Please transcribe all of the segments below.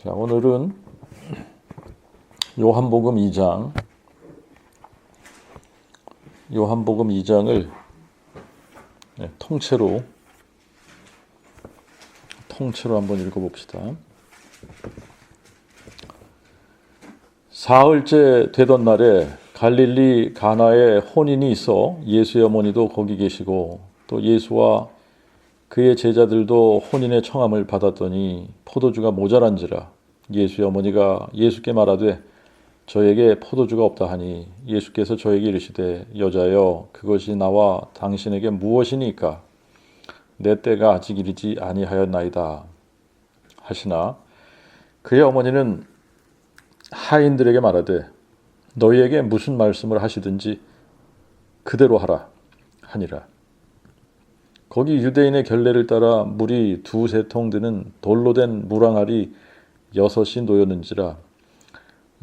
자, 오늘은 요한복음 2장을 통째로 한번 읽어봅시다. 사흘째 되던 날에 갈릴리 가나에 혼인이 있어 예수의 어머니도 거기 계시고 또 예수와 그의 제자들도 혼인의 청함을 받았더니 포도주가 모자란지라 예수의 어머니가 예수께 말하되 저에게 포도주가 없다 하니 예수께서 저에게 이르시되 여자여 그것이 나와 당신에게 무엇이니까 내 때가 아직 이르지 아니하였나이다 하시나 그의 어머니는 하인들에게 말하되 너희에게 무슨 말씀을 하시든지 그대로 하라 하니라. 거기 유대인의 결례를 따라 물이 2-3통 드는 돌로 된 물항아리 6이 놓였는지라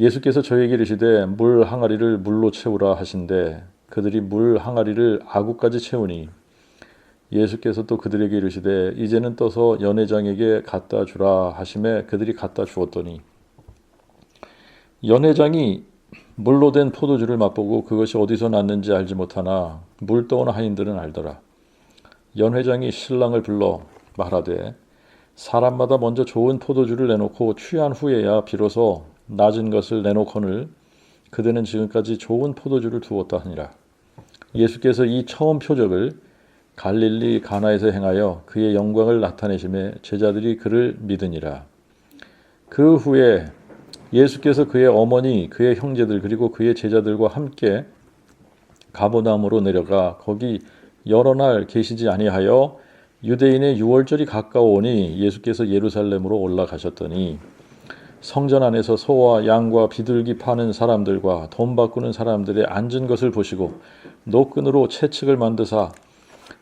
예수께서 저에게 이르시되 물 항아리를 물로 채우라 하신대 그들이 물 항아리를 아구까지 채우니 예수께서 또 그들에게 이르시되 이제는 떠서 연회장에게 갖다 주라 하심에 그들이 갖다 주었더니 연회장이 물로 된 포도주를 맛보고 그것이 어디서 났는지 알지 못하나 물 떠온 하인들은 알더라. 연회장이 신랑을 불러 말하되 사람마다 먼저 좋은 포도주를 내놓고 취한 후에야 비로소 낮은 것을 내놓거늘 그대는 지금까지 좋은 포도주를 두었다 하니라. 예수께서 이 처음 표적을 갈릴리 가나에서 행하여 그의 영광을 나타내심에 제자들이 그를 믿으니라. 그 후에 예수께서 그의 어머니 그의 형제들 그리고 그의 제자들과 함께 가버나움으로 내려가 거기 여러 날 계시지 아니하여 유대인의 유월절이 가까워오니 예수께서 예루살렘으로 올라가셨더니 성전 안에서 소와 양과 비둘기 파는 사람들과 돈 바꾸는 사람들의 앉은 것을 보시고 노끈으로 채찍을 만드사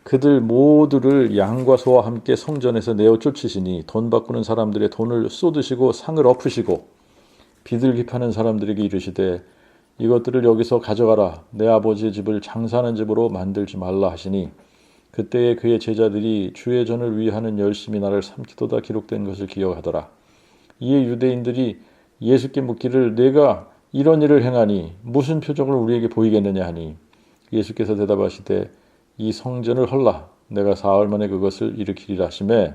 그들 모두를 양과 소와 함께 성전에서 내어 쫓으시니 돈 바꾸는 사람들의 돈을 쏟으시고 상을 엎으시고 비둘기 파는 사람들에게 이르시되 이것들을 여기서 가져가라 내 아버지의 집을 장사하는 집으로 만들지 말라 하시니 그때에 그의 제자들이 주의 전을 위하는 열심히 나를 삼키도다 기록된 것을 기억하더라. 이에 유대인들이 예수께 묻기를 내가 이런 일을 행하니 무슨 표적을 우리에게 보이겠느냐 하니 예수께서 대답하시되 이 성전을 헐라 내가 사흘 만에 그것을 일으키리라 하시매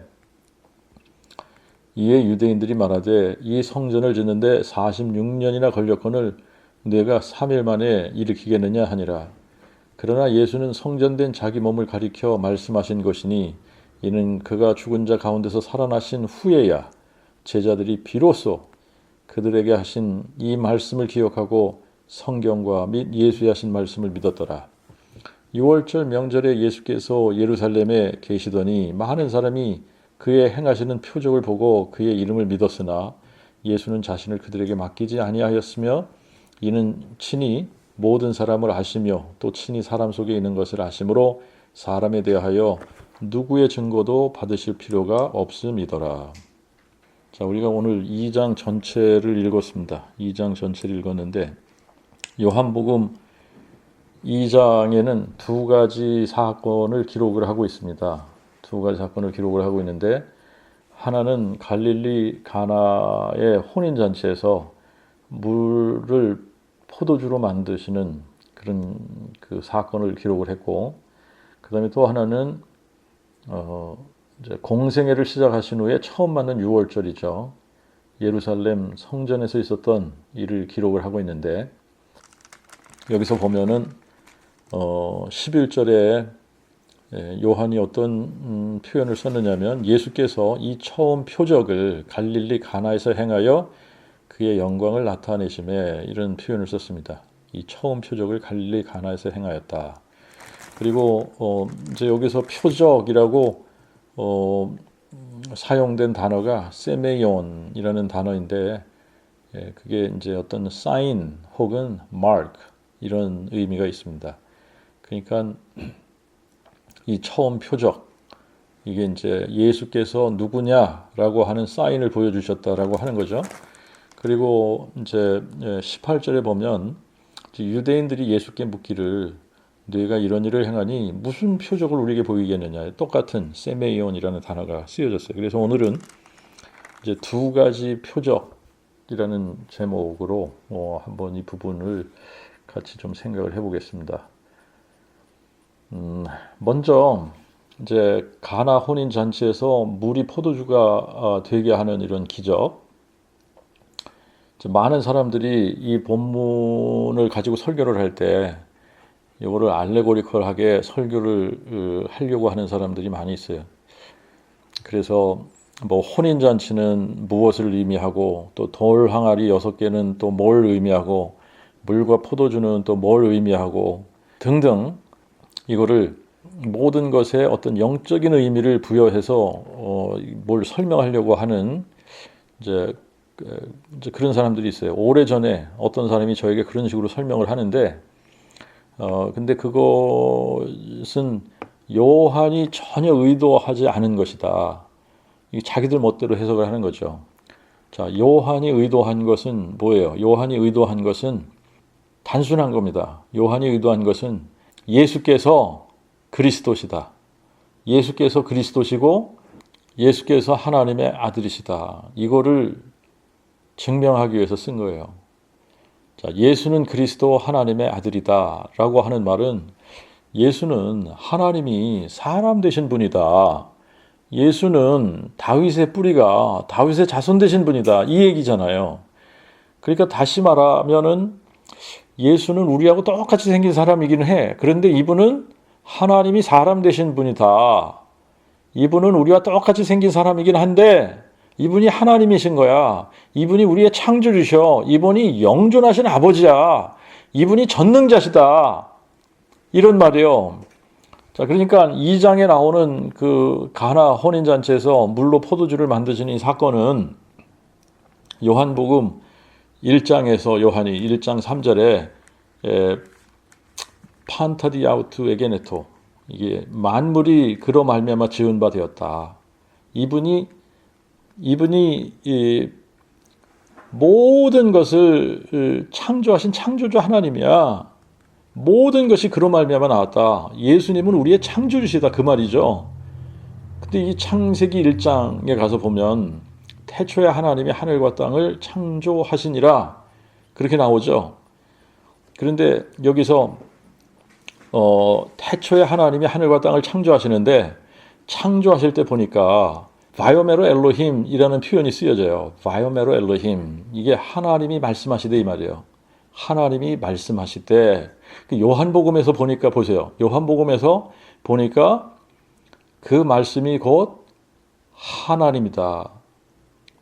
이에 유대인들이 말하되 이 성전을 짓는데 46년이나 걸렸거늘 내가 3일 만에 일으키겠느냐 하니라. 그러나 예수는 성전된 자기 몸을 가리켜 말씀하신 것이니 이는 그가 죽은 자 가운데서 살아나신 후에야 제자들이 비로소 그들에게 하신 이 말씀을 기억하고 성경과 및 예수의 하신 말씀을 믿었더라. 6월절 명절에 예수께서 예루살렘에 계시더니 많은 사람이 그의 행하시는 표적을 보고 그의 이름을 믿었으나 예수는 자신을 그들에게 맡기지 아니하였으며 이는 친히 모든 사람을 아시며 또 친히 사람 속에 있는 것을 아심으로 사람에 대하여 누구의 증거도 받으실 필요가 없음이더라. 자, 우리가 오늘 2장 전체를 읽었습니다. 2장 전체를 읽었는데 요한복음 2장에는 2가지 사건을 기록을 하고 있습니다. 2가지 사건을 기록을 하고 있는데 하나는 갈릴리 가나의 혼인잔치에서 물을 포도주로 만드시는 그런 그 사건을 기록을 했고 그 다음에 또 하나는 이제 공생애를 시작하신 후에 처음 맞는 유월절이죠. 예루살렘 성전에서 있었던 일을 기록을 하고 있는데 여기서 보면은 11절에 요한이 어떤 표현을 썼느냐면 예수께서 이 처음 표적을 갈릴리 가나에서 행하여 그의 영광을 나타내심에 이런 표현을 썼습니다. 이 처음 표적을 갈릴리 가나에서 행하였다. 그리고 이제 여기서 표적이라고 사용된 단어가 세메ion이라는 단어인데 그게 이제 어떤 사인 혹은 마크 이런 의미가 있습니다. 그러니까 이 처음 표적 이게 이제 예수께서 누구냐라고 하는 사인을 보여주셨다라고 하는 거죠. 그리고 이제 18절에 보면 유대인들이 예수께 묻기를 네가 이런 일을 행하니 무슨 표적을 우리에게 보이겠느냐. 똑같은 세메ion이라는 단어가 쓰여졌어요. 그래서 오늘은 이제 두 가지 표적이라는 제목으로 한번 이 부분을 같이 좀 생각을 해보겠습니다. 먼저 이제 가나 혼인 잔치에서 물이 포도주가 되게 하는 이런 기적. 많은 사람들이 이 본문을 가지고 설교를 할 때 이거를 알레고리컬하게 설교를 하려고 하는 사람들이 많이 있어요. 그래서 뭐 혼인 잔치는 무엇을 의미하고 또 돌 항아리 6개는 또 뭘 의미하고 물과 포도주는 또 뭘 의미하고 등등 이거를 모든 것에 어떤 영적인 의미를 부여해서 뭘 설명하려고 하는 이제 그런 사람들이 있어요. 오래전에 어떤 사람이 저에게 그런 식으로 설명을 하는데 근데 그것은 요한이 전혀 의도하지 않은 것이다. 자기들 멋대로 해석을 하는 거죠. 자, 요한이 의도한 것은 뭐예요? 요한이 의도한 것은 단순한 겁니다. 요한이 의도한 것은 예수께서 그리스도시다. 예수께서 그리스도시고 예수께서 하나님의 아들이시다. 이거를 증명하기 위해서 쓴 거예요. 자, 예수는 그리스도 하나님의 아들이다 라고 하는 말은 예수는 하나님이 사람 되신 분이다. 예수는 다윗의 뿌리가 다윗의 자손 되신 분이다. 이 얘기잖아요. 그러니까 다시 말하면은 예수는 우리하고 똑같이 생긴 사람이긴 해. 그런데 이분은 하나님이 사람 되신 분이다. 이분은 우리와 똑같이 생긴 사람이긴 한데 이분이 하나님이신 거야. 이분이 우리의 창조주셔. 이분이 영존하신 아버지야. 이분이 전능자시다. 이런 말이에요. 자, 그러니까 2장에 나오는 그 가나 혼인잔치에서 물로 포도주를 만드시는 이 사건은 요한복음 1장에서 요한이 1장 3절에 판타디아우트 에게네토 이게 만물이 그로 말미암아 지은 바 되었다. 이분이 이 모든 것을 창조하신 창조주 하나님이야. 모든 것이 그로 말미암아 나왔다. 예수님은 우리의 창조주시다 그 말이죠. 근데 이 창세기 1장에 가서 보면 태초에 하나님이 하늘과 땅을 창조하시니라 그렇게 나오죠. 그런데 여기서 태초에 하나님이 하늘과 땅을 창조하시는데 창조하실 때 보니까 바이오메로 엘로힘이라는 표현이 쓰여져요. 바이오메로 엘로힘. 이게 하나님이 말씀하시되 이 말이에요. 하나님이 말씀하실 때 요한복음에서 보니까 보세요. 요한복음에서 보니까 그 말씀이 곧 하나님이다.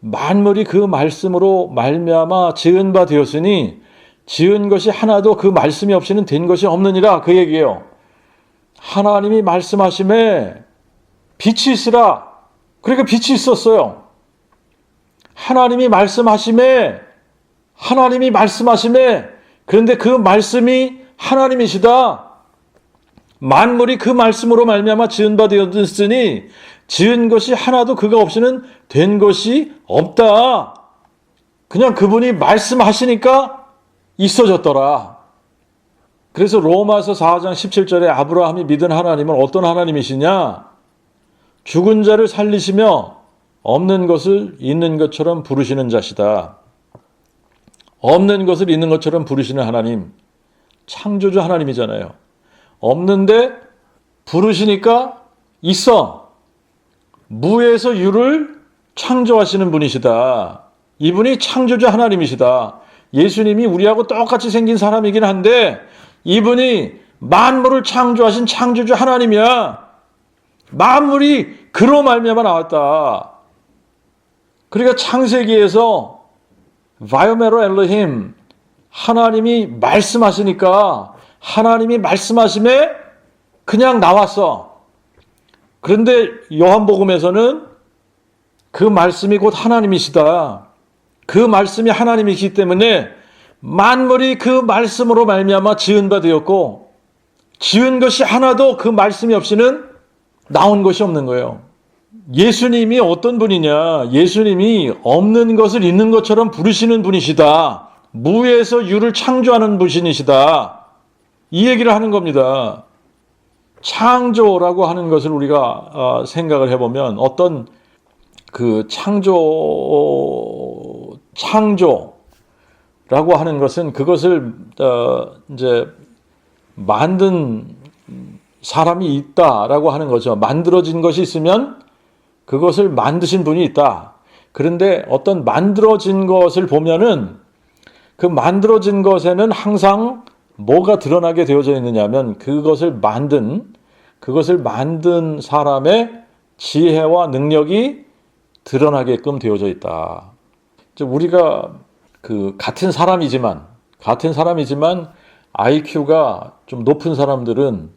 만물이 그 말씀으로 말미암아 지은 바 되었으니 지은 것이 하나도 그 말씀이 없이는 된 것이 없느니라 그 얘기예요. 하나님이 말씀하심에 빛이 있으라. 그러니까 빛이 있었어요. 하나님이 말씀하심에 그런데 그 말씀이 하나님이시다. 만물이 그 말씀으로 말미암아 지은 바 되었으니 지은 것이 하나도 그가 없이는 된 것이 없다. 그냥 그분이 말씀하시니까 있어졌더라. 그래서 로마서 4장 17절에 아브라함이 믿은 하나님은 어떤 하나님이시냐? 죽은 자를 살리시며 없는 것을 있는 것처럼 부르시는 자시다. 없는 것을 있는 것처럼 부르시는 하나님. 창조주 하나님이잖아요. 없는데 부르시니까 있어. 무에서 유를 창조하시는 분이시다. 이분이 창조주 하나님이시다. 예수님이 우리하고 똑같이 생긴 사람이긴 한데 이분이 만물을 창조하신 창조주 하나님이야. 만물이 그로 말미암아 나왔다. 그러니까 창세기에서 바이오메로 엘로힘 하나님이 말씀하시니까 하나님이 말씀하심에 그냥 나왔어. 그런데 요한복음에서는 그 말씀이 곧 하나님이시다. 그 말씀이 하나님이시기 때문에 만물이 그 말씀으로 말미암아 지은 바 되었고 지은 것이 하나도 그 말씀이 없이는 나온 것이 없는 거예요. 예수님이 어떤 분이냐? 예수님이 없는 것을 있는 것처럼 부르시는 분이시다. 무에서 유를 창조하는 분이시다. 이 얘기를 하는 겁니다. 창조라고 하는 것을 우리가 생각을 해보면 어떤 그 창조라고 하는 것은 그것을 이제 만든 사람이 있다라고 하는 거죠. 만들어진 것이 있으면 그것을 만드신 분이 있다. 그런데 어떤 만들어진 것을 보면은 그 만들어진 것에는 항상 뭐가 드러나게 되어져 있느냐면 그것을 만든 사람의 지혜와 능력이 드러나게끔 되어져 있다. 우리가 그 같은 사람이지만 IQ가 좀 높은 사람들은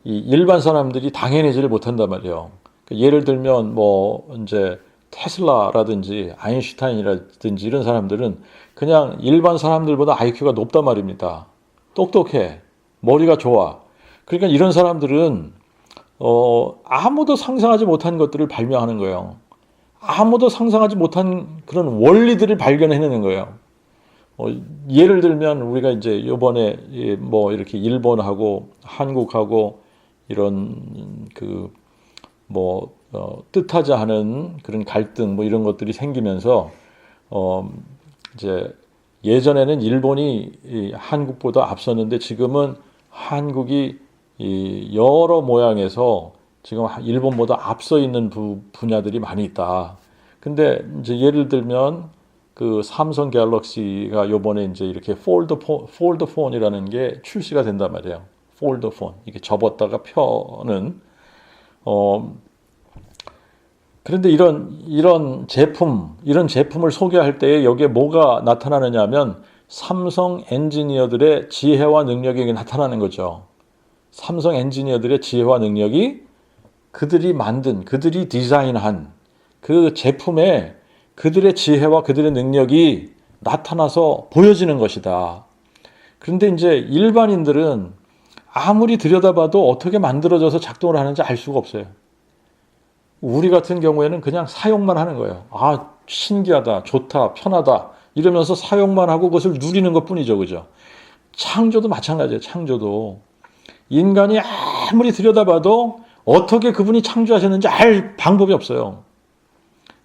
이 일반 사람들이 당해내지를 못한단 말이에요. 예를 들면 뭐 이제 테슬라라든지 아인슈타인이라든지 이런 사람들은 그냥 일반 사람들보다 IQ가 높단 말입니다. 똑똑해. 머리가 좋아. 그러니까 이런 사람들은 아무도 상상하지 못한 것들을 발명하는 거예요. 아무도 상상하지 못한 그런 원리들을 발견해내는 거예요. 예를 들면 우리가 이제 이번에 뭐 이렇게 일본하고 한국하고 이런 그 뭐 뜻하지 않은 그런 갈등 뭐 이런 것들이 생기면서 이제 예전에는 일본이 한국보다 앞섰는데 지금은 한국이 여러 모양에서 지금 일본보다 앞서 있는 분야들이 많이 있다. 근데 이제 예를 들면 그 삼성 갤럭시가 요번에 이제 이렇게 폴드 폰이라는 게 출시가 된단 말이에요. 폴드 폰. 이게 접었다가 펴는 그런데 이런 제품을 소개할 때에 여기에 뭐가 나타나느냐 하면 삼성 엔지니어들의 지혜와 능력이 나타나는 거죠. 삼성 엔지니어들의 지혜와 능력이 그들이 만든, 그들이 디자인한 그 제품에 그들의 지혜와 그들의 능력이 나타나서 보여지는 것이다. 그런데 이제 일반인들은 아무리 들여다봐도 어떻게 만들어져서 작동을 하는지 알 수가 없어요. 우리 같은 경우에는 그냥 사용만 하는 거예요. 아, 신기하다, 좋다, 편하다 이러면서 사용만 하고 그것을 누리는 것뿐이죠. 그죠? 창조도 마찬가지예요. 창조도. 인간이 아무리 들여다봐도 어떻게 그분이 창조하셨는지 알 방법이 없어요.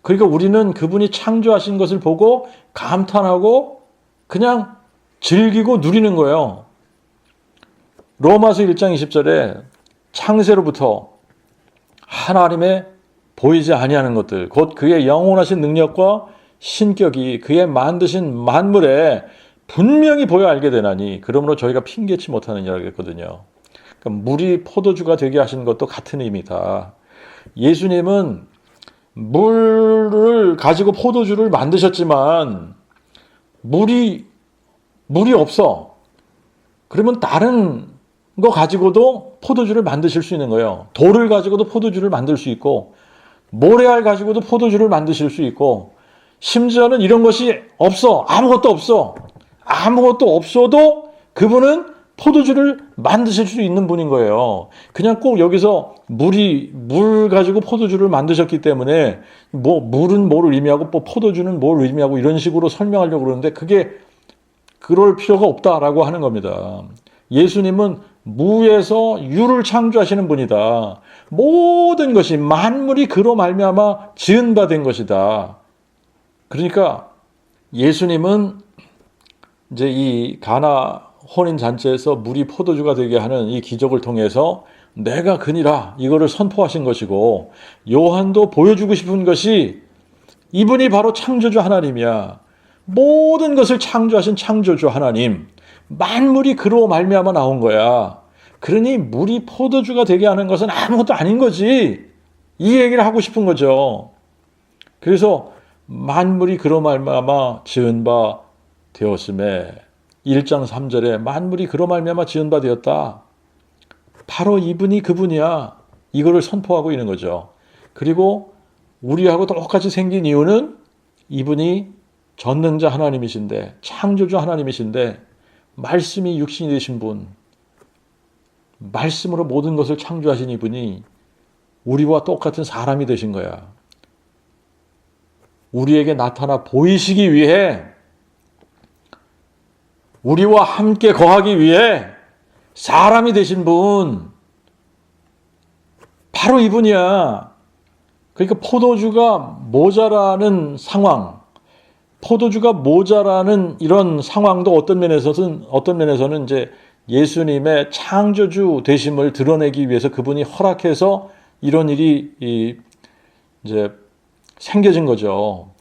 그러니까 우리는 그분이 창조하신 것을 보고 감탄하고 그냥 즐기고 누리는 거예요. 로마서 1장 20절에 창세로부터 하나님의 보이지 아니하는 것들, 곧 그의 영원하신 능력과 신격이 그의 만드신 만물에 분명히 보여 알게 되나니 그러므로 저희가 핑계치 못하느니라 그랬거든요. 그러니까 물이 포도주가 되게 하신 것도 같은 의미다. 예수님은 물을 가지고 포도주를 만드셨지만 물이 없어. 그러면 다른 거 가지고도 포도주를 만드실 수 있는 거예요. 돌을 가지고도 포도주를 만들 수 있고 모래알 가지고도 포도주를 만드실 수 있고 심지어는 이런 것이 없어. 아무것도 없어. 아무것도 없어도 그분은 포도주를 만드실 수 있는 분인 거예요. 그냥 꼭 여기서 물 가지고 포도주를 만드셨기 때문에 뭐 물은 뭘 의미하고 뭐 포도주는 뭘 의미하고 이런 식으로 설명하려고 그러는데 그게 그럴 필요가 없다라고 하는 겁니다. 예수님은 무에서 유를 창조하시는 분이다. 모든 것이 만물이 그로 말미암아 지은 바 된 것이다. 그러니까 예수님은 이제 이 가나 혼인 잔치에서 물이 포도주가 되게 하는 이 기적을 통해서 내가 그니라 이거를 선포하신 것이고 요한도 보여주고 싶은 것이 이분이 바로 창조주 하나님이야. 모든 것을 창조하신 창조주 하나님. 만물이 그로 말미암아 나온 거야. 그러니 물이 포도주가 되게 하는 것은 아무것도 아닌 거지. 이 얘기를 하고 싶은 거죠. 그래서 만물이 그로 말미암아 지은 바 되었음에 1장 3절에 만물이 그로 말미암아 지은 바 되었다. 바로 이분이 그분이야. 이거를 선포하고 있는 거죠. 그리고 우리하고 똑같이 생긴 이유는 이분이 전능자 하나님이신데 창조주 하나님이신데 말씀이 육신이 되신 분, 말씀으로 모든 것을 창조하신 이분이 우리와 똑같은 사람이 되신 거야. 우리에게 나타나 보이시기 위해 우리와 함께 거하기 위해 사람이 되신 분 바로 이분이야. 그러니까 포도주가 모자라는 상황, 포도주가 모자라는 이런 상황도 어떤 면에서는 이제 예수님의 창조주 되심을 드러내기 위해서 그분이 허락해서 이런 일이 이제 생겨진 거죠.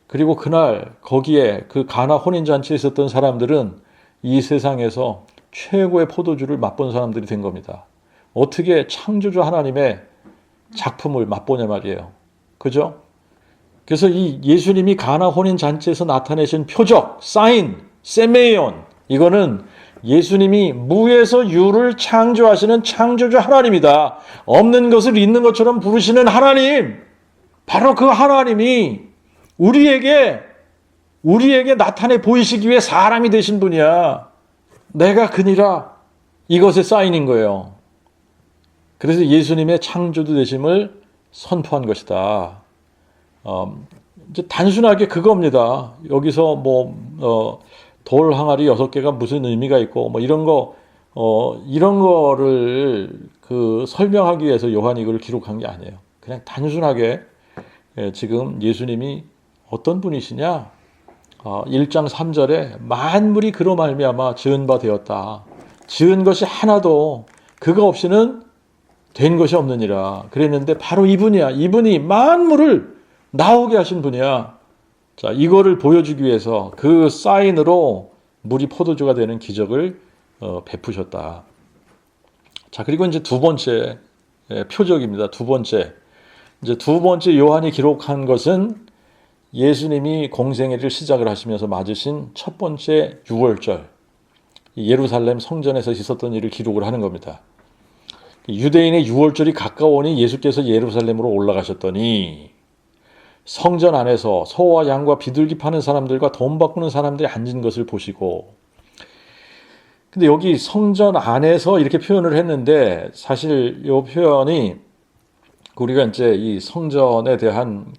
그리고 그날 거기에 그 가나 혼인잔치에 있었던 사람들은 이 세상에서 최고의 포도주를 맛본 사람들이 된 겁니다. 어떻게 창조주 하나님의 작품을 맛보냐 말이에요. 그죠? 그래서 이 예수님이 가나 혼인잔치에서 나타내신 표적, 사인, 세메이온, 이거는 예수님이 무에서 유를 창조하시는 창조주 하나님이다. 없는 것을 있는 것처럼 부르시는 하나님, 바로 그 하나님이 우리에게 나타내 보이시기 위해 사람이 되신 분이야. 내가 그니라. 이것의 사인인 거예요. 그래서 예수님의 창조주 되심을 선포한 것이다. 이제 단순하게 그겁니다. 여기서 돌 항아리 6개가 무슨 의미가 있고 이런 거를 설명하기 위해서 요한이 이걸 기록한 게 아니에요. 그냥 단순하게 지금 예수님이 어떤 분이시냐? 1장 3절에 만물이 그로 말미암아 지은 바 되었다. 지은 것이 하나도 그가 없이는 된 것이 없느니라. 그랬는데 바로 이분이야. 이분이 만물을 나오게 하신 분이야. 자, 이거를 보여주기 위해서 그 사인으로 물이 포도주가 되는 기적을 베푸셨다. 자, 그리고 이제 두 번째 표적입니다. 두 번째 요한이 기록한 것은 예수님이 공생애를 시작을 하시면서 맞으신 첫 번째 유월절, 예루살렘 성전에서 있었던 일을 기록을 하는 겁니다. 유대인의 유월절이 가까우니 예수께서 예루살렘으로 올라가셨더니 성전 안에서 소와 양과 비둘기 파는 사람들과 돈 바꾸는 사람들이 앉은 것을 보시고, 근데 여기 성전 안에서 이렇게 표현을 했는데 사실 이 표현이 우리가 이제 이 성전에 대한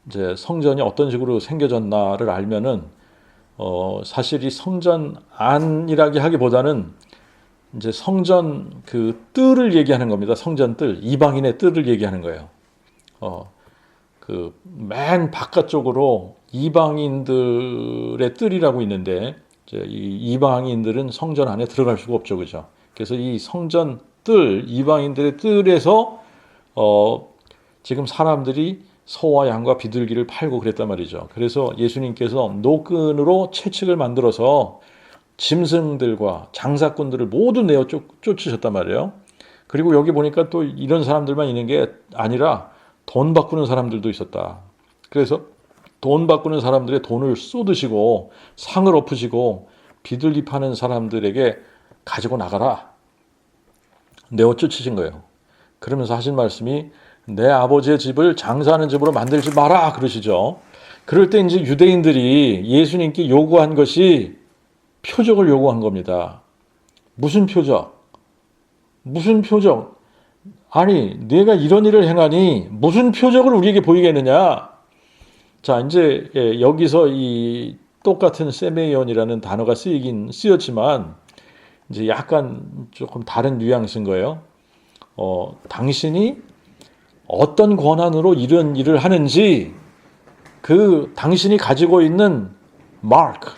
이제 성전이 어떤 식으로 생겨졌나를 알면은 사실 이 성전 안이라기 하기보다는 이제 성전 뜰을 얘기하는 겁니다. 성전 뜰, 이방인의 뜰을 얘기하는 거예요. 맨 바깥쪽으로 이방인들의 뜰이라고 있는데 이제 이 이방인들은 성전 안에 들어갈 수가 없죠, 그죠? 그래서 이 성전 뜰, 이방인들의 뜰에서 지금 사람들이 소와 양과 비둘기를 팔고 그랬단 말이죠. 그래서 예수님께서 노끈으로 채찍을 만들어서 짐승들과 장사꾼들을 모두 내어 쫓으셨단 말이에요. 그리고 여기 보니까 또 이런 사람들만 있는 게 아니라 돈 바꾸는 사람들도 있었다. 그래서 돈 바꾸는 사람들의 돈을 쏟으시고 상을 엎으시고 비둘기 파는 사람들에게 가지고 나가라. 내어 쫓으신 거예요. 그러면서 하신 말씀이 내 아버지의 집을 장사하는 집으로 만들지 마라 그러시죠. 그럴 때 이제 유대인들이 예수님께 요구한 것이 표적을 요구한 겁니다. 무슨 표적? 무슨 표적? 아니, 내가 이런 일을 행하니 무슨 표적을 우리에게 보이겠느냐? 자, 이제 여기서 이 똑같은 세메이온이라는 단어가 쓰였지만 이제 약간 조금 다른 뉘앙스인 거예요. 당신이 어떤 권한으로 이런 일을 하는지 당신이 가지고 있는 마크,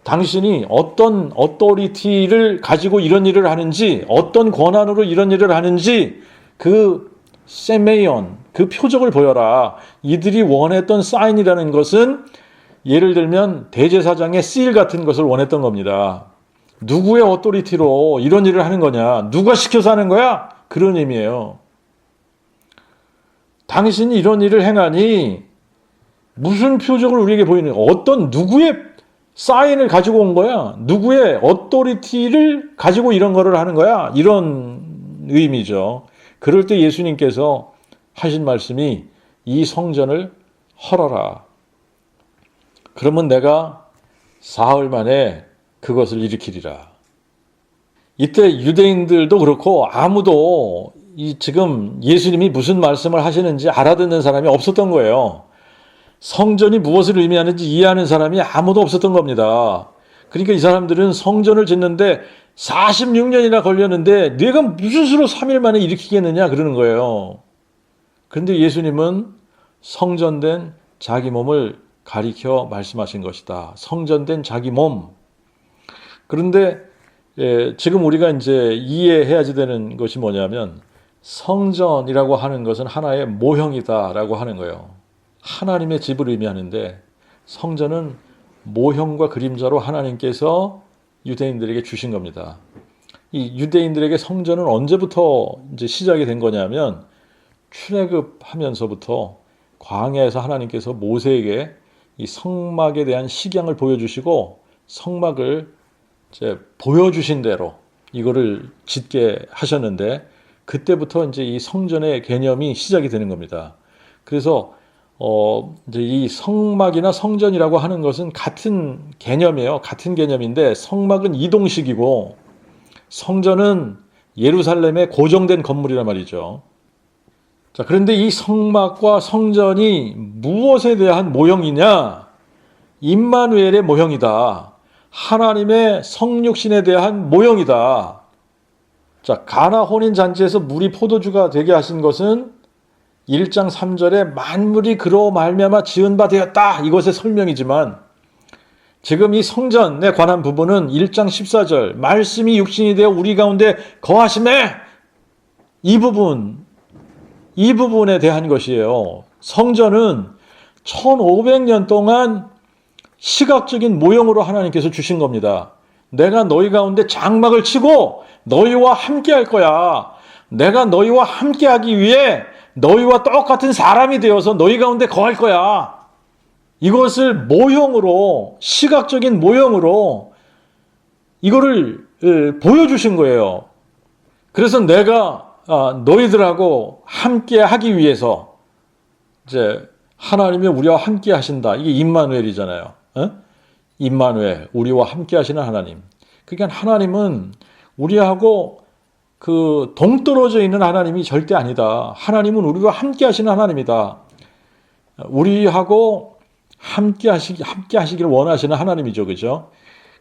당신이 어떤 어토리티를 가지고 이런 일을 하는지, 어떤 권한으로 이런 일을 하는지 세메이온, 표적을 보여라. 이들이 원했던 사인이라는 것은 예를 들면 대제사장의 씰 같은 것을 원했던 겁니다. 누구의 어토리티로 이런 일을 하는 거냐? 누가 시켜서 하는 거야? 그런 의미예요. 당신이 이런 일을 행하니 무슨 표적을 우리에게 보이는 거야? 누구의 사인을 가지고 온 거야? 누구의 어토리티를 가지고 이런 거를 하는 거야? 이런 의미죠. 그럴 때 예수님께서 하신 말씀이 이 성전을 헐어라. 그러면 내가 사흘 만에 그것을 일으키리라. 이때 유대인들도 그렇고 아무도 지금 예수님이 무슨 말씀을 하시는지 알아듣는 사람이 없었던 거예요. 성전이 무엇을 의미하는지 이해하는 사람이 아무도 없었던 겁니다. 그러니까 이 사람들은 성전을 짓는데 46년이나 걸렸는데 내가 무슨 수로 3일 만에 일으키겠느냐 그러는 거예요. 그런데 예수님은 성전된 자기 몸을 가리켜 말씀하신 것이다. 성전된 자기 몸. 그런데 지금 우리가 이제 이해해야지 되는 것이 뭐냐면 성전이라고 하는 것은 하나의 모형이다라고 하는 거예요. 하나님의 집을 의미하는데 성전은 모형과 그림자로 하나님께서 유대인들에게 주신 겁니다. 이 유대인들에게 성전은 언제부터 이제 시작이 된 거냐면 출애굽하면서부터 광야에서 하나님께서 모세에게 이 성막에 대한 식양을 보여주시고 성막을 이제 보여주신 대로 이거를 짓게 하셨는데 그때부터 이제 이 성전의 개념이 시작이 되는 겁니다. 그래서 이제 이 성막이나 성전이라고 하는 것은 같은 개념이에요. 같은 개념인데 성막은 이동식이고 성전은 예루살렘의 고정된 건물이란 말이죠. 자, 그런데 이 성막과 성전이 무엇에 대한 모형이냐? 임마누엘의 모형이다. 하나님의 성육신에 대한 모형이다. 자, 가나 혼인 잔치에서 물이 포도주가 되게 하신 것은 1장 3절에 만물이 그로 말미암아 지은 바 되었다. 이것의 설명이지만 지금 이 성전에 관한 부분은 1장 14절 말씀이 육신이 되어 우리 가운데 거하심에 이 부분에 대한 것이에요. 성전은 1500년 동안 시각적인 모형으로 하나님께서 주신 겁니다. 내가 너희 가운데 장막을 치고 너희와 함께 할 거야. 내가 너희와 함께 하기 위해 너희와 똑같은 사람이 되어서 너희 가운데 거할 거야. 이것을 모형으로, 시각적인 모형으로 이거를 보여주신 거예요. 그래서 내가 너희들하고 함께 하기 위해서 이제 하나님이 우리와 함께 하신다. 이게 임마누엘이잖아요. 임마누엘, 우리와 함께 하시는 하나님. 그러니까 하나님은 우리하고 그 동떨어져 있는 하나님이 절대 아니다. 하나님은 우리와 함께 하시는 하나님이다. 우리하고 함께 하시길 원하시는 하나님이죠. 그죠?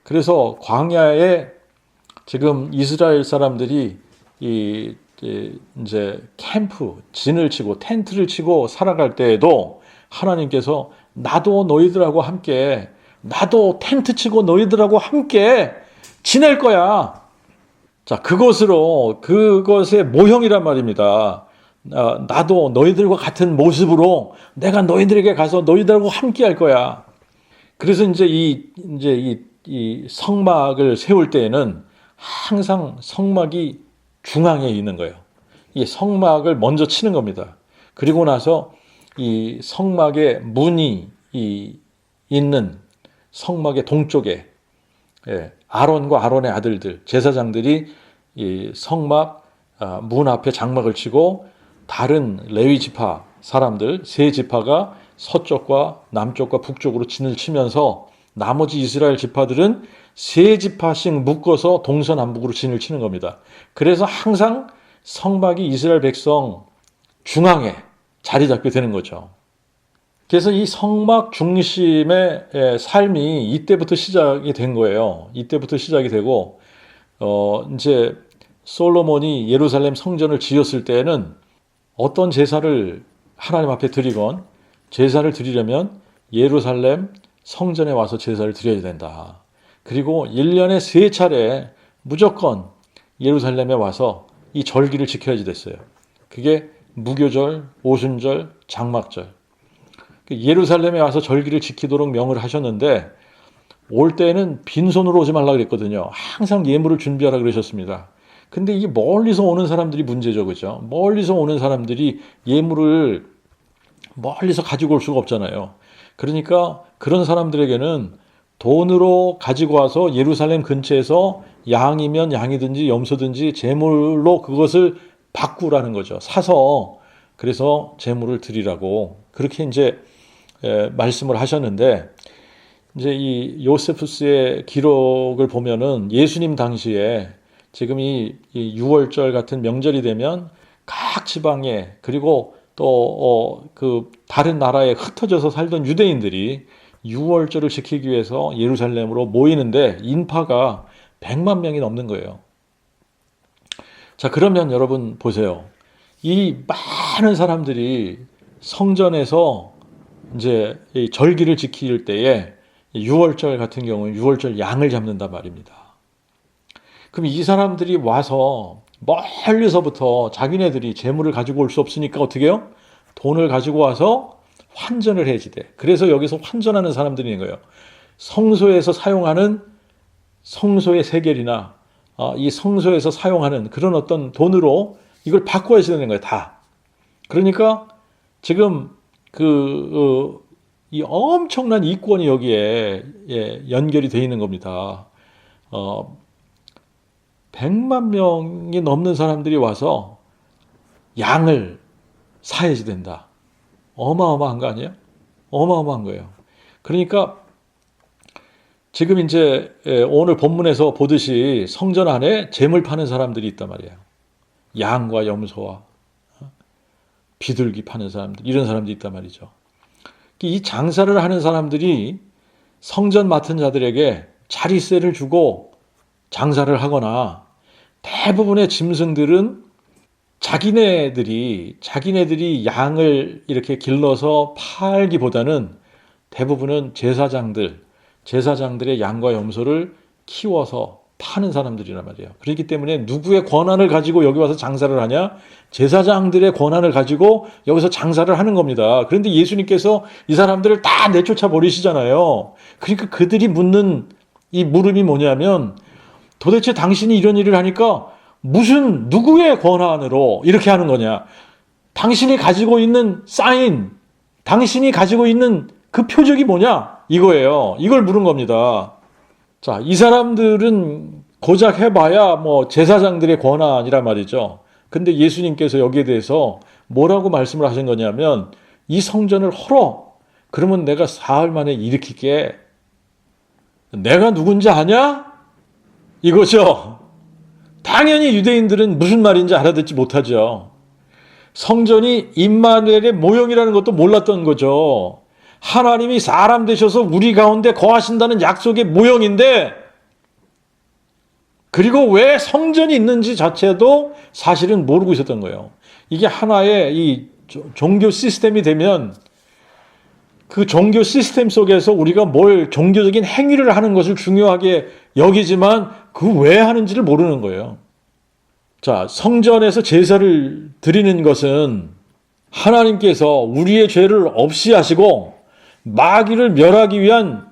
그래서 광야에 지금 이스라엘 사람들이 이제 캠프, 진을 치고 텐트를 치고 살아갈 때에도 하나님께서 나도 너희들하고 함께, 나도 텐트 치고 너희들하고 함께 지낼 거야. 자, 그것의 모형이란 말입니다. 나도 너희들과 같은 모습으로 내가 너희들에게 가서 너희들하고 함께 할 거야. 그래서 이제 이 성막을 세울 때에는 항상 성막이 중앙에 있는 거예요. 이 성막을 먼저 치는 겁니다. 그리고 나서 이 성막의 문이 있는 성막의 동쪽에 아론과 아론의 아들들, 제사장들이 이 성막 문 앞에 장막을 치고 다른 레위 지파 사람들 세 지파가 서쪽과 남쪽과 북쪽으로 진을 치면서 나머지 이스라엘 지파들은 세 지파씩 묶어서 동서남북으로 진을 치는 겁니다. 그래서 항상 성막이 이스라엘 백성 중앙에 자리 잡게 되는 거죠. 그래서 이 성막 중심의 삶이 이때부터 시작이 된 거예요. 이때부터 시작이 되고 이제 솔로몬이 예루살렘 성전을 지었을 때에는 어떤 제사를 하나님 앞에 드리건 제사를 드리려면 예루살렘 성전에 와서 제사를 드려야 된다. 그리고 1년에 3차례 무조건 예루살렘에 와서 이 절기를 지켜야지 됐어요. 그게 무교절, 오순절, 장막절. 예루살렘에 와서 절기를 지키도록 명을 하셨는데 올 때에는 빈손으로 오지 말라 그랬거든요. 항상 예물을 준비하라 그러셨습니다. 근데 이게 멀리서 오는 사람들이 문제죠. 그죠? 멀리서 오는 사람들이 예물을 멀리서 가지고 올 수가 없잖아요. 그러니까 그런 사람들에게는 돈으로 가지고 와서 예루살렘 근처에서 양이면 양이든지 염소든지 제물로 그것을 바꾸라는 거죠. 사서 그래서 제물을 드리라고 그렇게 이제 말씀을 하셨는데 이제 이 요세푸스의 기록을 보면은 예수님 당시에 지금 이 6월절 같은 명절이 되면 각 지방에 그리고 또 그 다른 나라에 흩어져서 살던 유대인들이 6월절을 지키기 위해서 예루살렘으로 모이는데 인파가 100만 명이 넘는 거예요. 자, 그러면 여러분 보세요. 이 많은 사람들이 성전에서 이제 이 절기를 지킬 때에 6월절 같은 경우는 6월절 양을 잡는단 말입니다. 그럼 이 사람들이 와서 멀리서부터 자기네들이 재물을 가지고 올 수 없으니까 어떻게 해요? 돈을 가지고 와서 환전을 해지대. 그래서 여기서 환전하는 사람들이 있는 거예요. 성소에서 사용하는 성소의 세겔이나 이 성소에서 사용하는 그런 어떤 돈으로 이걸 바꿔야 되는 거예요. 다. 그러니까 지금 이 엄청난 이권이 여기에 연결이 되어 있는 겁니다. 100만 명이 넘는 사람들이 와서 양을 사야지 된다. 어마어마한 거 아니에요? 어마어마한 거예요. 그러니까 지금 이제 오늘 본문에서 보듯이 성전 안에 재물 파는 사람들이 있단 말이에요. 양과 염소와 비둘기 파는 사람들, 이런 사람들이 있단 말이죠. 이 장사를 하는 사람들이 성전 맡은 자들에게 자리세를 주고 장사를 하거나 대부분의 짐승들은 자기네들이 양을 이렇게 길러서 팔기보다는 대부분은 제사장들의 양과 염소를 키워서 파는 사람들이란 말이에요. 그렇기 때문에 누구의 권한을 가지고 여기 와서 장사를 하냐? 제사장들의 권한을 가지고 여기서 장사를 하는 겁니다. 그런데 예수님께서 이 사람들을 다 내쫓아 버리시잖아요. 그러니까 그들이 묻는 이 물음이 뭐냐면 도대체 당신이 이런 일을 하니까 무슨 누구의 권한으로 이렇게 하는 거냐? 당신이 가지고 있는 사인, 당신이 가지고 있는 그 표적이 뭐냐? 이거예요. 이걸 물은 겁니다. 자, 이 사람들은 고작 해봐야 뭐 제사장들의 권한이란 말이죠. 근데 예수님께서 여기에 대해서 뭐라고 말씀을 하신 거냐면 이 성전을 헐어. 그러면 내가 사흘 만에 일으킬게. 내가 누군지 아냐? 이거죠. 당연히 유대인들은 무슨 말인지 알아듣지 못하죠. 성전이 임마누엘의 모형이라는 것도 몰랐던 거죠. 하나님이 사람 되셔서 우리 가운데 거하신다는 약속의 모형인데, 그리고 왜 성전이 있는지 자체도 사실은 모르고 있었던 거예요. 이게 하나의 이 종교 시스템이 되면 그 종교 시스템 속에서 우리가 뭘 종교적인 행위를 하는 것을 중요하게 여기지만 그 왜 하는지를 모르는 거예요. 자, 성전에서 제사를 드리는 것은 하나님께서 우리의 죄를 없이 하시고 마귀를 멸하기 위한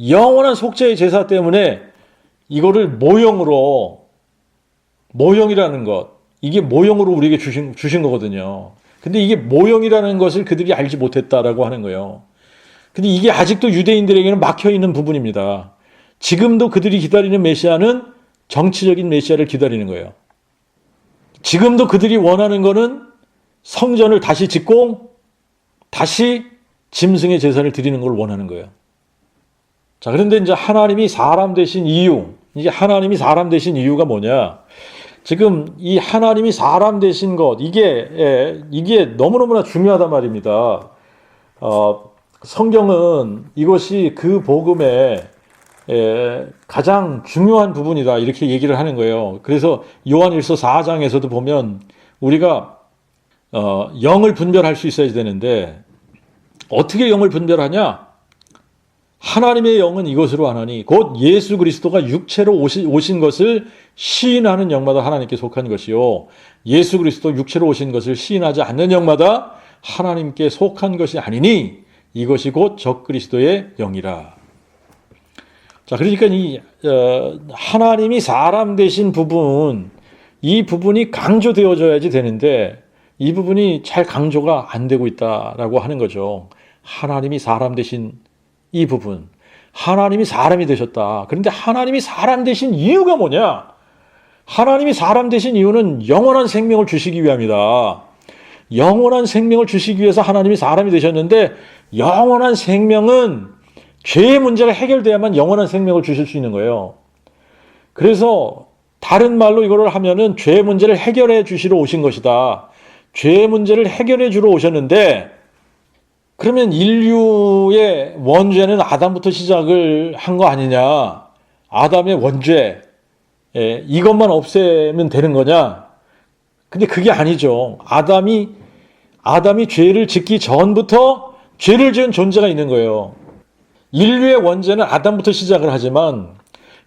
영원한 속죄의 제사 때문에 이거를 모형이라는 것, 이게 모형으로 우리에게 주신 거거든요. 근데 이게 모형이라는 것을 그들이 알지 못했다라고 하는 거예요. 근데 이게 아직도 유대인들에게는 막혀 있는 부분입니다. 지금도 그들이 기다리는 메시아는 정치적인 메시아를 기다리는 거예요. 지금도 그들이 원하는 거는 성전을 다시 짓고 다시 짐승의 제사를 드리는 걸 원하는 거예요. 자, 그런데 이제 하나님이 사람 되신 이유가 뭐냐? 지금 이 하나님이 사람 되신 것, 이게 너무너무나 중요하단 말입니다. 성경은 이것이 그 복음의 가장 중요한 부분이다, 이렇게 얘기를 하는 거예요. 그래서 요한일서 4장에서도 보면 우리가 영을 분별할 수 있어야 되는데 어떻게 영을 분별하냐? 하나님의 영은 이것으로 하나니 곧 예수 그리스도가 육체로 오신 것을 시인하는 영마다 하나님께 속한 것이요, 예수 그리스도 육체로 오신 것을 시인하지 않는 영마다 하나님께 속한 것이 아니니 이것이 곧 적그리스도의 영이라. 자, 그러니까 이 하나님이 사람 되신 부분, 이 부분이 강조되어져야지 되는데 이 부분이 잘 강조가 안 되고 있다라고 하는 거죠. 하나님이 사람 되신 이 부분, 하나님이 사람이 되셨다. 그런데 하나님이 사람 되신 이유가 뭐냐? 하나님이 사람 되신 이유는 영원한 생명을 주시기 위함이다. 영원한 생명을 주시기 위해서 하나님이 사람이 되셨는데, 영원한 생명은 죄의 문제가 해결돼야만 영원한 생명을 주실 수 있는 거예요. 그래서 다른 말로 이거를 하면은 죄의 문제를 해결해 주시러 오신 것이다. 죄의 문제를 해결해 주러 오셨는데, 그러면 인류의 원죄는 아담부터 시작을 한 거 아니냐? 아담의 원죄, 이것만 없애면 되는 거냐? 근데 그게 아니죠. 아담이 죄를 짓기 전부터 죄를 지은 존재가 있는 거예요. 인류의 원죄는 아담부터 시작을 하지만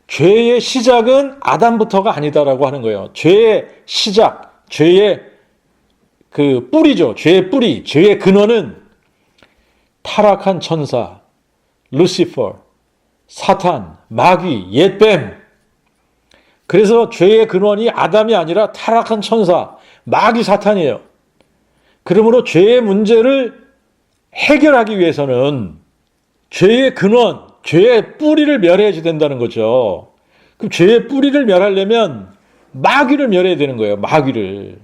죄의 시작은 아담부터가 아니다라고 하는 거예요. 죄의 시작, 죄의 그 뿌리죠. 죄의 뿌리, 죄의 근원은 타락한 천사, 루시퍼, 사탄, 마귀, 옛뱀. 그래서 죄의 근원이 아담이 아니라 타락한 천사, 마귀, 사탄이에요. 그러므로 죄의 문제를 해결하기 위해서는 죄의 근원, 죄의 뿌리를 멸해야 된다는 거죠. 그럼 죄의 뿌리를 멸하려면 마귀를 멸해야 되는 거예요. 마귀를.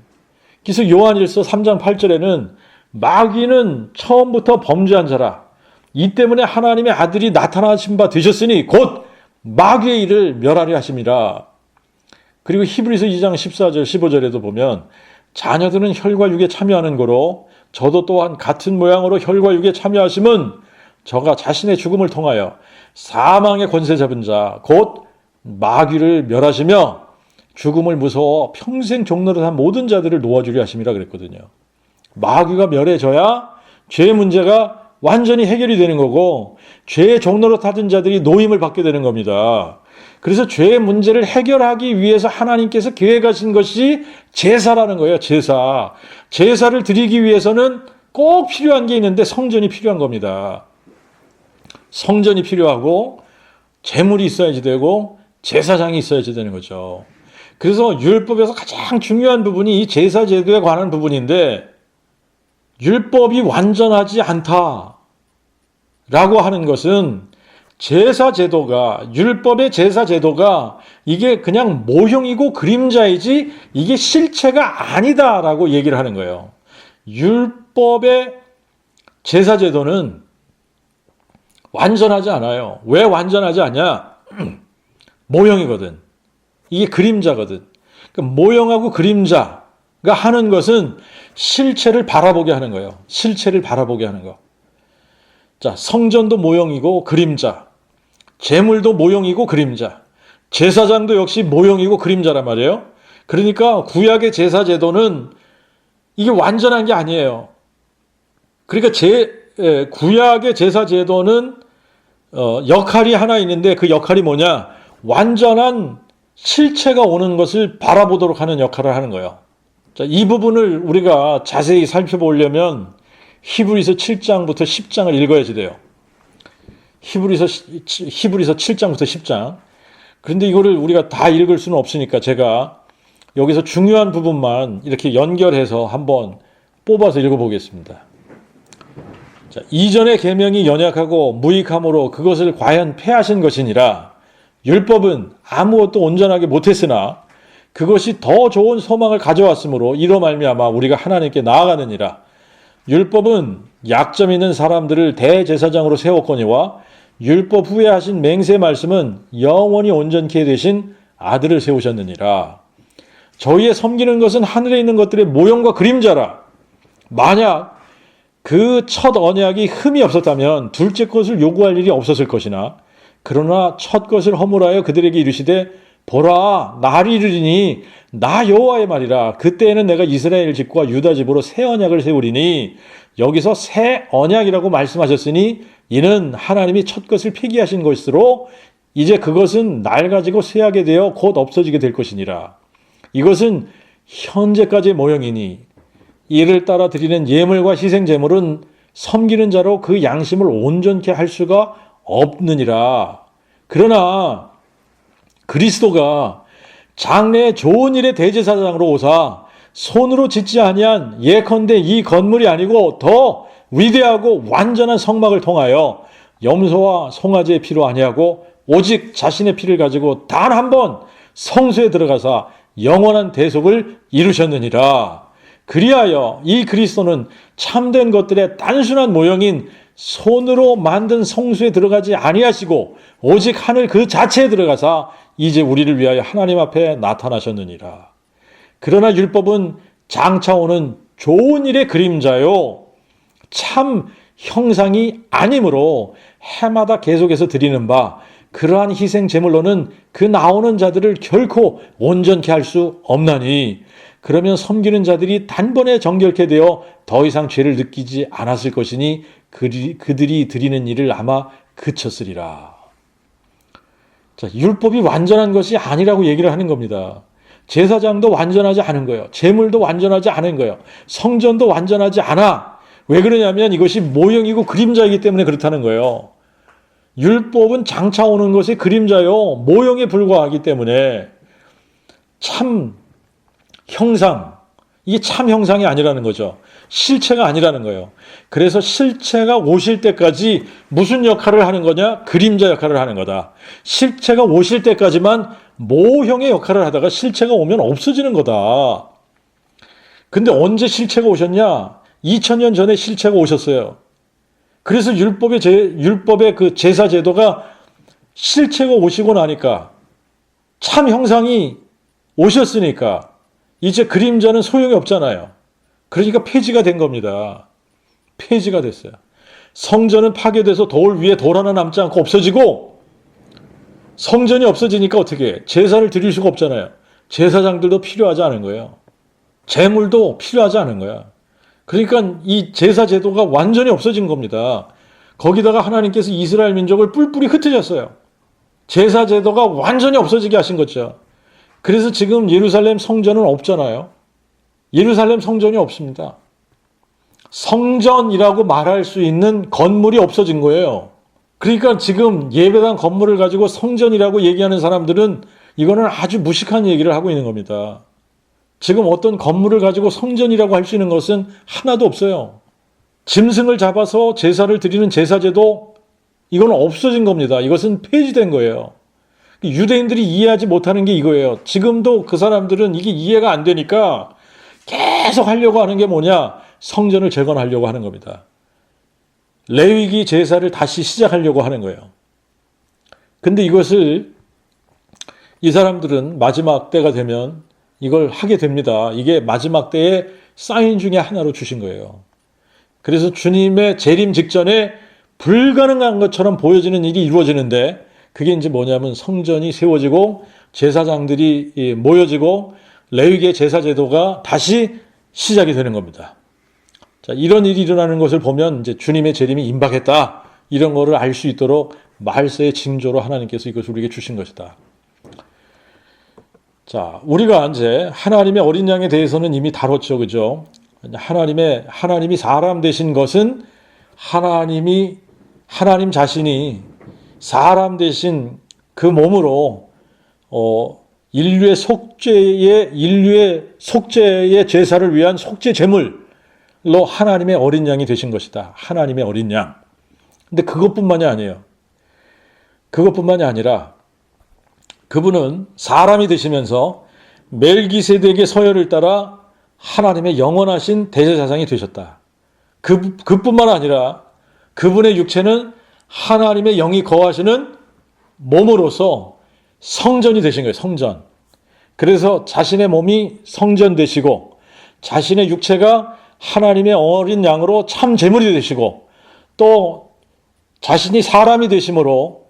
그래서 요한일서 3장 8절에는 마귀는 처음부터 범죄한 자라. 이 때문에 하나님의 아들이 나타나신 바 되셨으니 곧 마귀의 일을 멸하려 하심이라. 그리고 히브리서 2장 14절 15절에도 보면 자녀들은 혈과 육에 참여하는 거로 저도 또한 같은 모양으로 혈과 육에 참여하심은 저가 자신의 죽음을 통하여 사망의 권세 잡은 자 곧 마귀를 멸하시며 죽음을 무서워 평생 종노릇한 모든 자들을 놓아주려 하심이라 그랬거든요. 마귀가 멸해져야 죄의 문제가 완전히 해결이 되는 거고 죄의 종노릇하던 자들이 노임을 받게 되는 겁니다. 그래서 죄의 문제를 해결하기 위해서 하나님께서 계획하신 것이 제사라는 거예요. 제사. 제사를 드리기 위해서는 꼭 필요한 게 있는데 성전이 필요한 겁니다. 성전이 필요하고 제물이 있어야지 되고 제사장이 있어야지 되는 거죠. 그래서 율법에서 가장 중요한 부분이 이 제사 제도에 관한 부분인데 율법이 완전하지 않다라고 하는 것은 제사 제도가 율법의 제사 제도가 이게 그냥 모형이고 그림자이지 이게 실체가 아니다라고 얘기를 하는 거예요. 율법의 제사 제도는 완전하지 않아요. 왜 완전하지 않냐? 모형이거든. 이게 그림자거든. 그러니까 모형하고 그림자가 하는 것은 실체를 바라보게 하는 거예요. 실체를 바라보게 하는 거. 자, 성전도 모형이고 그림자. 제물도 모형이고 그림자. 제사장도 역시 모형이고 그림자란 말이에요. 그러니까 구약의 제사 제도는 이게 완전한 게 아니에요. 그러니까 구약의 제사 제도는 역할이 하나 있는데 그 역할이 뭐냐? 완전한 실체가 오는 것을 바라보도록 하는 역할을 하는 거예요. 자, 이 부분을 우리가 자세히 살펴보려면 히브리서 7장부터 10장을 읽어야지 돼요. 히브리서 7장부터 10장. 그런데 이거를 우리가 다 읽을 수는 없으니까 제가 여기서 중요한 부분만 이렇게 연결해서 한번 뽑아서 읽어보겠습니다. 자, 이전의 계명이 연약하고 무익함으로 그것을 과연 폐하신 것이니라. 율법은 아무것도 온전하게 못했으나 그것이 더 좋은 소망을 가져왔으므로 이로 말미암아 우리가 하나님께 나아가느니라. 율법은 약점 있는 사람들을 대제사장으로 세웠거니와 율법 후에 하신 맹세 말씀은 영원히 온전케 되신 아들을 세우셨느니라. 저희의 섬기는 것은 하늘에 있는 것들의 모형과 그림자라. 만약 그 첫 언약이 흠이 없었다면 둘째 것을 요구할 일이 없었을 것이나 그러나 첫 것을 허물하여 그들에게 이르시되 보라 날이 이르리니 나 여호와의 말이라. 그때에는 내가 이스라엘 집과 유다 집으로 새 언약을 세우리니. 여기서 새 언약이라고 말씀하셨으니 이는 하나님이 첫 것을 폐기하신 것으로 이제 그것은 낡아지고 쇠하게 되어 곧 없어지게 될 것이니라. 이것은 현재까지의 모형이니 이를 따라 드리는 예물과 희생 제물은 섬기는 자로 그 양심을 온전케 할 수가 없느니라. 그러나 그리스도가 장래의 좋은 일의 대제사장으로 오사 손으로 짓지 아니한 예컨대 이 건물이 아니고 더 위대하고 완전한 성막을 통하여 염소와 송아지의 피로 아니하고 오직 자신의 피를 가지고 단 한 번 성소에 들어가사 영원한 대속을 이루셨느니라. 그리하여 이 그리스도는 참된 것들의 단순한 모형인 손으로 만든 성소에 들어가지 아니하시고 오직 하늘 그 자체에 들어가사 이제 우리를 위하여 하나님 앞에 나타나셨느니라. 그러나 율법은 장차 오는 좋은 일의 그림자요 참 형상이 아니므로 해마다 계속해서 드리는 바 그러한 희생 제물로는 그 나오는 자들을 결코 온전케 할 수 없나니 그러면 섬기는 자들이 단번에 정결케 되어 더 이상 죄를 느끼지 않았을 것이니 그들이 드리는 일을 아마 그쳤으리라. 자, 율법이 완전한 것이 아니라고 얘기를 하는 겁니다. 제사장도 완전하지 않은 거예요. 제물도 완전하지 않은 거예요. 성전도 완전하지 않아. 왜 그러냐면 이것이 모형이고 그림자이기 때문에 그렇다는 거예요. 율법은 장차 오는 것이 그림자요. 모형에 불과하기 때문에 참 형상, 이게 참 형상이 아니라는 거죠. 실체가 아니라는 거예요. 그래서 실체가 오실 때까지 무슨 역할을 하는 거냐? 그림자 역할을 하는 거다. 실체가 오실 때까지만 모형의 역할을 하다가 실체가 오면 없어지는 거다. 근데 언제 실체가 오셨냐? 2000년 전에 실체가 오셨어요. 그래서 율법의 그 제사 제도가 실체가 오시고 나니까 참 형상이 오셨으니까 이제 그림자는 소용이 없잖아요. 그러니까 폐지가 된 겁니다. 폐지가 됐어요. 성전은 파괴돼서 돌 위에 돌 하나 남지 않고 없어지고 성전이 없어지니까 어떻게 해? 제사를 드릴 수가 없잖아요. 제사장들도 필요하지 않은 거예요. 제물도 필요하지 않은 거야. 그러니까 이 제사 제도가 완전히 없어진 겁니다. 거기다가 하나님께서 이스라엘 민족을 뿔뿔이 흩으셨어요. 제사 제도가 완전히 없어지게 하신 거죠. 그래서 지금 예루살렘 성전은 없잖아요. 예루살렘 성전이 없습니다. 성전이라고 말할 수 있는 건물이 없어진 거예요. 그러니까 지금 예배당 건물을 가지고 성전이라고 얘기하는 사람들은 이거는 아주 무식한 얘기를 하고 있는 겁니다. 지금 어떤 건물을 가지고 성전이라고 할 수 있는 것은 하나도 없어요. 짐승을 잡아서 제사를 드리는 제사제도 이건 없어진 겁니다. 이것은 폐지된 거예요. 유대인들이 이해하지 못하는 게 이거예요. 지금도 그 사람들은 이게 이해가 안 되니까 계속 하려고 하는 게 뭐냐? 성전을 재건하려고 하는 겁니다. 레위기 제사를 다시 시작하려고 하는 거예요. 근데 이것을 이 사람들은 마지막 때가 되면 이걸 하게 됩니다. 이게 마지막 때의 사인 중에 하나로 주신 거예요. 그래서 주님의 재림 직전에 불가능한 것처럼 보여지는 일이 이루어지는데 그게 이제 뭐냐면 성전이 세워지고 제사장들이 모여지고 레위기의 제사 제도가 다시 시작이 되는 겁니다. 자, 이런 일이 일어나는 것을 보면 이제 주님의 재림이 임박했다. 이런 거를 알 수 있도록 말세의 징조로 하나님께서 이것을 우리에게 주신 것이다. 자, 우리가 이제 하나님의 어린 양에 대해서는 이미 다뤘죠. 그죠? 하나님이 사람 되신 것은 하나님 자신이 사람 되신 그 몸으로 인류의 속죄의 제사를 위한 속죄 제물로 하나님의 어린 양이 되신 것이다. 하나님의 어린 양. 근데 그것뿐만이 아니에요. 그것뿐만이 아니라 그분은 사람이 되시면서 멜기세덱의 서열을 따라 하나님의 영원하신 대제사장이 되셨다. 그뿐만 아니라 그분의 육체는 하나님의 영이 거하시는 몸으로서 성전이 되신 거예요. 성전. 그래서 자신의 몸이 성전 되시고 자신의 육체가 하나님의 어린 양으로 참 제물이 되시고 또 자신이 사람이 되심으로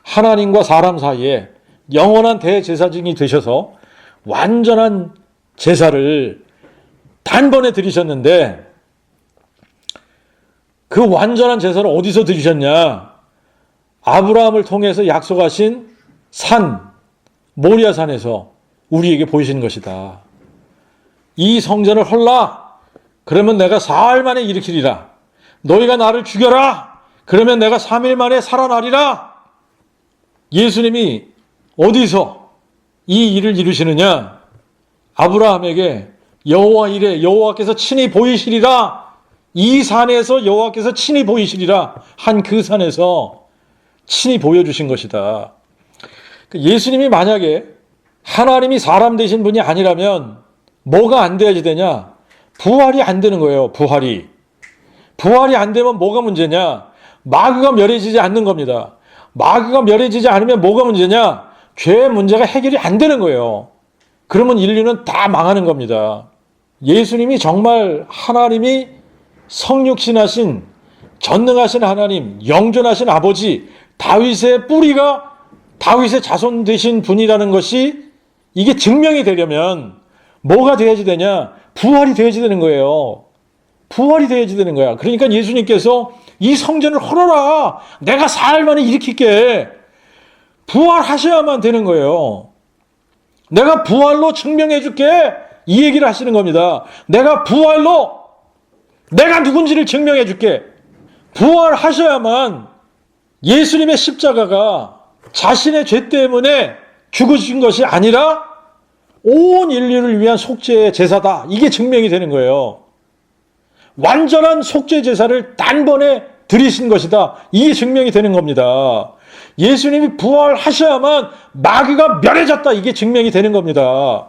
하나님과 사람 사이에 영원한 대제사장이 되셔서 완전한 제사를 단번에 드리셨는데 그 완전한 제사를 어디서 드리셨냐? 아브라함을 통해서 약속하신 산, 모리아산에서 우리에게 보이시는 것이다. 이 성전을 헐라. 그러면 내가 사흘 만에 일으키리라. 너희가 나를 죽여라. 그러면 내가 3일 만에 살아나리라. 예수님이 어디서 이 일을 이루시느냐? 아브라함에게 여호와 이래 여호와께서 친히 보이시리라. 이 산에서 여호와께서 친히 보이시리라 한 그 산에서 친히 보여주신 것이다. 예수님이 만약에 하나님이 사람 되신 분이 아니라면 뭐가 안 돼야지 되냐? 부활이 안 되는 거예요. 부활이 안 되면 뭐가 문제냐? 마귀가 멸해지지 않는 겁니다. 마귀가 멸해지지 않으면 뭐가 문제냐? 죄의 문제가 해결이 안 되는 거예요. 그러면 인류는 다 망하는 겁니다. 예수님이 정말 하나님이 성육신하신 전능하신 하나님, 영존하신 아버지, 다윗의 뿌리가 다윗의 자손 되신 분이라는 것이 이게 증명이 되려면 뭐가 되어야지 되냐? 부활이 되어야지 되는 거예요. 부활이 되어야지 되는 거야. 그러니까 예수님께서 이 성전을 헐어라. 내가 사흘 만에 일으킬게. 부활하셔야만 되는 거예요. 내가 부활로 증명해 줄게. 이 얘기를 하시는 겁니다. 내가 부활로 내가 누군지를 증명해 줄게. 부활하셔야만 예수님의 십자가가 자신의 죄 때문에 죽으신 것이 아니라 온 인류를 위한 속죄의 제사다. 이게 증명이 되는 거예요. 완전한 속죄 제사를 단번에 드리신 것이다. 이게 증명이 되는 겁니다. 예수님이 부활하셔야만 마귀가 멸해졌다. 이게 증명이 되는 겁니다.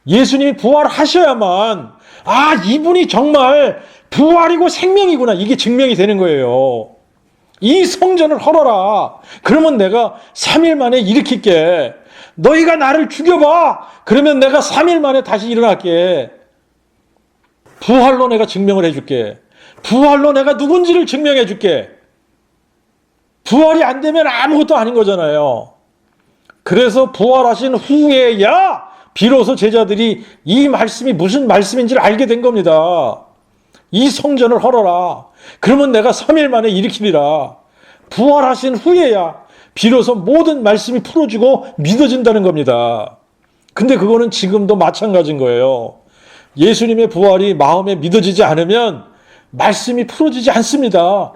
예수님이 부활하셔야만 이분이 정말 부활이고 생명이구나. 이게 증명이 되는 거예요. 이 성전을 헐어라. 그러면 내가 3일 만에 일으킬게. 너희가 나를 죽여봐. 그러면 내가 3일 만에 다시 일어날게. 부활로 내가 증명을 해줄게. 부활로 내가 누군지를 증명해 줄게. 부활이 안 되면 아무것도 아닌 거잖아요. 그래서 부활하신 후에야 비로소 제자들이 이 말씀이 무슨 말씀인지를 알게 된 겁니다. 이 성전을 헐어라. 그러면 내가 3일 만에 일으키리라. 부활하신 후에야 비로소 모든 말씀이 풀어지고 믿어진다는 겁니다. 근데 그거는 지금도 마찬가지인 거예요. 예수님의 부활이 마음에 믿어지지 않으면 말씀이 풀어지지 않습니다.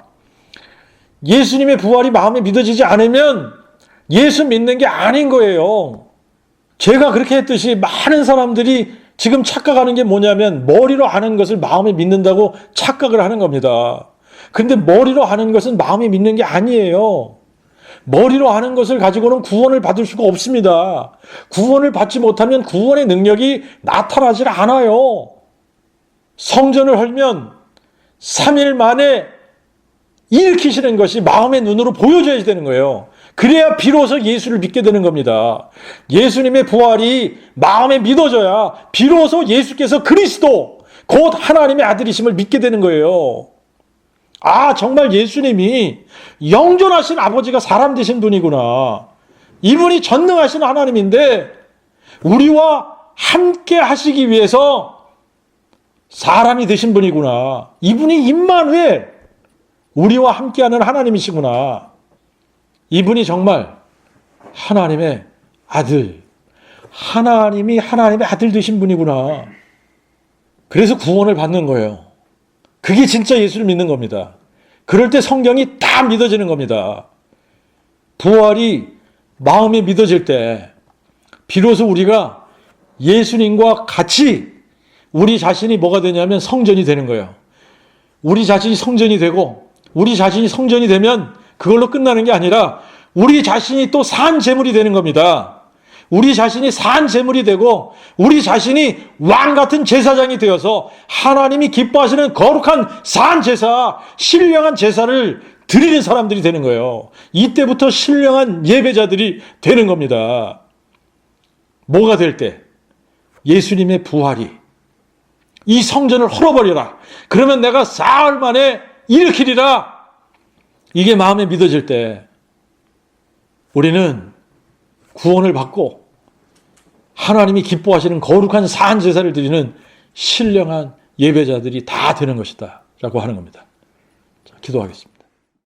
예수님의 부활이 마음에 믿어지지 않으면 예수 믿는 게 아닌 거예요. 제가 그렇게 했듯이 많은 사람들이 지금 착각하는 게 뭐냐면 머리로 아는 것을 마음에 믿는다고 착각을 하는 겁니다. 근데 머리로 아는 것은 마음에 믿는 게 아니에요. 머리로 아는 것을 가지고는 구원을 받을 수가 없습니다. 구원을 받지 못하면 구원의 능력이 나타나질 않아요. 성전을 헐면 3일 만에 일으키시는 것이 마음의 눈으로 보여줘야 되는 거예요. 그래야 비로소 예수를 믿게 되는 겁니다. 예수님의 부활이 마음에 믿어져야 비로소 예수께서 그리스도 곧 하나님의 아들이심을 믿게 되는 거예요. 정말 예수님이 영존하신 아버지가 사람 되신 분이구나. 이분이 전능하신 하나님인데 우리와 함께 하시기 위해서 사람이 되신 분이구나. 이분이 임마누엘, 우리와 함께하는 하나님이시구나. 이분이 정말 하나님의 아들, 하나님이 하나님의 아들 되신 분이구나. 그래서 구원을 받는 거예요. 그게 진짜 예수를 믿는 겁니다. 그럴 때 성경이 다 믿어지는 겁니다. 부활이 마음에 믿어질 때 비로소 우리가 예수님과 같이 우리 자신이 뭐가 되냐면 성전이 되는 거예요. 우리 자신이 성전이 되고 우리 자신이 성전이 되면 그걸로 끝나는 게 아니라 우리 자신이 또 산 제물이 되는 겁니다. 우리 자신이 산 제물이 되고 우리 자신이 왕 같은 제사장이 되어서 하나님이 기뻐하시는 거룩한 산 제사, 신령한 제사를 드리는 사람들이 되는 거예요. 이때부터 신령한 예배자들이 되는 겁니다. 뭐가 될 때? 예수님의 부활이 이 성전을 헐어버려라. 그러면 내가 사흘 만에 일으키리라. 이게 마음에 믿어질 때 우리는 구원을 받고 하나님이 기뻐하시는 거룩한 산 제사를 드리는 신령한 예배자들이 다 되는 것이다 라고 하는 겁니다. 자, 기도하겠습니다.